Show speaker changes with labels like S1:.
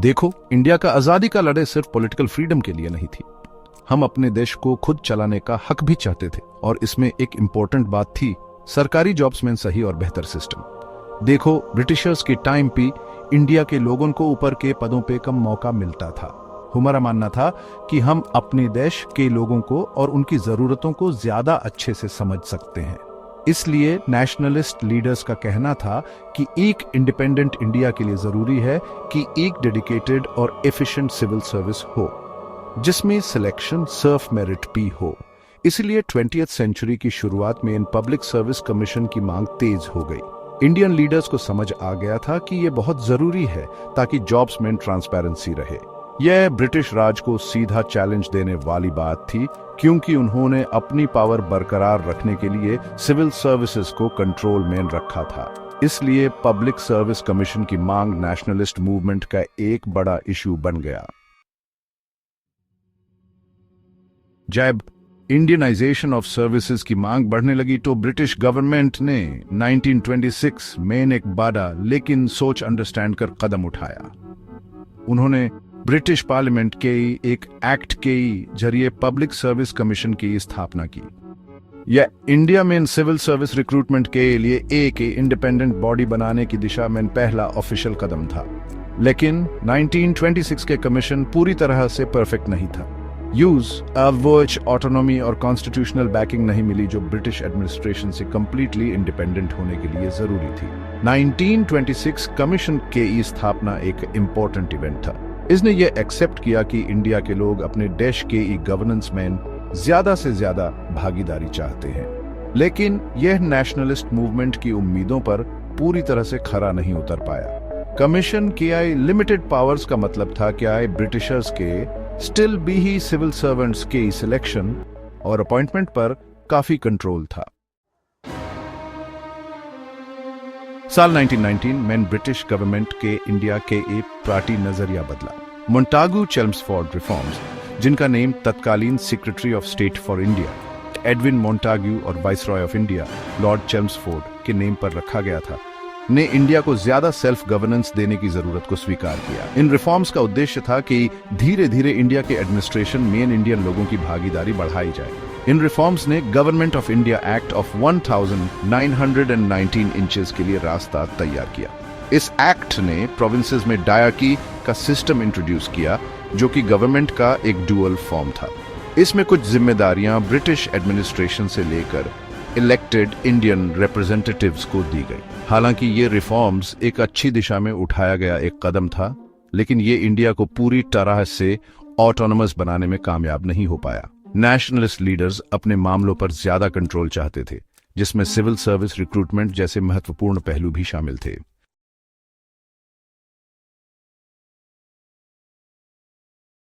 S1: देखो, इंडिया का आजादी का लड़ाई सिर्फ पॉलिटिकल फ्रीडम के लिए नहीं थी। हम अपने देश को खुद चलाने का हक भी चाहते थे और इसमें एक इंपॉर्टेंट बात थी सरकारी जॉब्स में सही और बेहतर सिस्टम। देखो, ब्रिटिशर्स के टाइम पे इंडिया के लोगों को ऊपर के पदों पे कम मौका मिलता था। हमारा मानना था कि हम अपने देश के लोगों को और उनकी जरूरतों को ज्यादा अच्छे से समझ सकते हैं। इसलिए नेशनलिस्ट लीडर्स का कहना था कि एक इंडिपेंडेंट इंडिया के लिए जरूरी है कि एक डेडिकेटेड और एफिशिएंट सिविल सर्विस हो जिसमें सिलेक्शन सर्फ मेरिट भी हो। इसलिए 20वीं सेंचुरी की शुरुआत में इन पब्लिक सर्विस कमीशन की मांग तेज हो गई। इंडियन लीडर्स को समझ आ गया था कि यह बहुत जरूरी है ताकि जॉब्स में ट्रांसपेरेंसी रहे। यह ब्रिटिश राज को सीधा चैलेंज देने वाली बात थी क्योंकि उन्होंने अपनी पावर बरकरार रखने के लिए सिविल सर्विसेज को कंट्रोल में रखा था। इसलिए पब्लिक सर्विस कमीशन की मांग नेशनलिस्ट मूवमेंट का एक बड़ा इशू बन गया। जब इंडियनाइजेशन ऑफ सर्विसेज की मांग बढ़ने लगी तो ब्रिटिश गवर्नमेंट ने 1926 में एक बड़ा लेकिन सोच अंडरस्टैंड कर कदम उठाया। उन्होंने ब्रिटिश पार्लियामेंट के एक एक्ट के जरिए पब्लिक सर्विस कमीशन की स्थापना की। यह इंडिया में सिविल सर्विस रिक्रूटमेंट के लिए एक इंडिपेंडेंट बॉडी बनाने की दिशा में पहला ऑफिशियल कदम था। लेकिन 1926 के कमीशन पूरी तरह से परफेक्ट नहीं था। वर्च ऑटोनॉमी और कॉन्स्टिट्यूशनल बैकिंग नहीं मिली जो ब्रिटिश एडमिनिस्ट्रेशन से कंप्लीटली इंडिपेंडेंट होने के लिए जरूरी थी। 1926 कमीशन की स्थापना एक इंपॉर्टेंट इवेंट था। इसने यह एक्सेप्ट किया कि इंडिया के लोग अपने देश के गवर्नेंस में ज्यादा से ज्यादा भागीदारी चाहते हैं। लेकिन यह नेशनलिस्ट मूवमेंट की उम्मीदों पर पूरी तरह से खरा नहीं उतर पाया। कमीशन के लिमिटेड पावर्स का मतलब था कि ब्रिटिशर्स के स्टिल भी ही सिविल सर्वेंट्स के सिलेक्शन और अपॉइंटमेंट पर काफी कंट्रोल था। साल 1919 में ब्रिटिश गवर्नमेंट के इंडिया के एक पार्टी नजरिया बदला। मोंटागू चेल्मस्फोर्ड रिफॉर्म्स, जिनका नेम तत्कालीन secretary of state for India Edwin Montagu और वाइसरॉय ऑफ इंडिया लॉर्ड चेल्मस्फोर्ड के नेम पर रखा गया था, ने इंडिया को ज्यादा सेल्फ गवर्नेंस देने की जरूरत को स्वीकार किया। इन रिफॉर्म्स का उद्देश्य था कि धीरे धीरे इंडिया के एडमिनिस्ट्रेशन में इंडियन लोगों की भागीदारी बढ़ाई जाए। इन रिफॉर्म्स ने government of India act of 1919 inches के लिए रास्ता तैयार किया। इस एक्ट ने प्रोविंसेस में डायरकी का सिस्टम इंट्रोड्यूस किया जो कि गवर्नमेंट का एक डुअल फॉर्म था। इसमें कुछ जिम्मेदारियां ब्रिटिश एडमिनिस्ट्रेशन से लेकर इलेक्टेड इंडियन रिप्रेजेंटेटिव्स को दी गई। हालांकि ये रिफॉर्म्स एक अच्छी दिशा में उठाया गया एक कदम था, लेकिन ये इंडिया को पूरी तरह से ऑटोनोमस बनाने में कामयाब नहीं हो पाया। नेशनलिस्ट लीडर्स अपने मामलों पर ज्यादा कंट्रोल चाहते थे, जिसमें सिविल सर्विस रिक्रूटमेंट जैसे महत्वपूर्ण पहलू भी शामिल थे।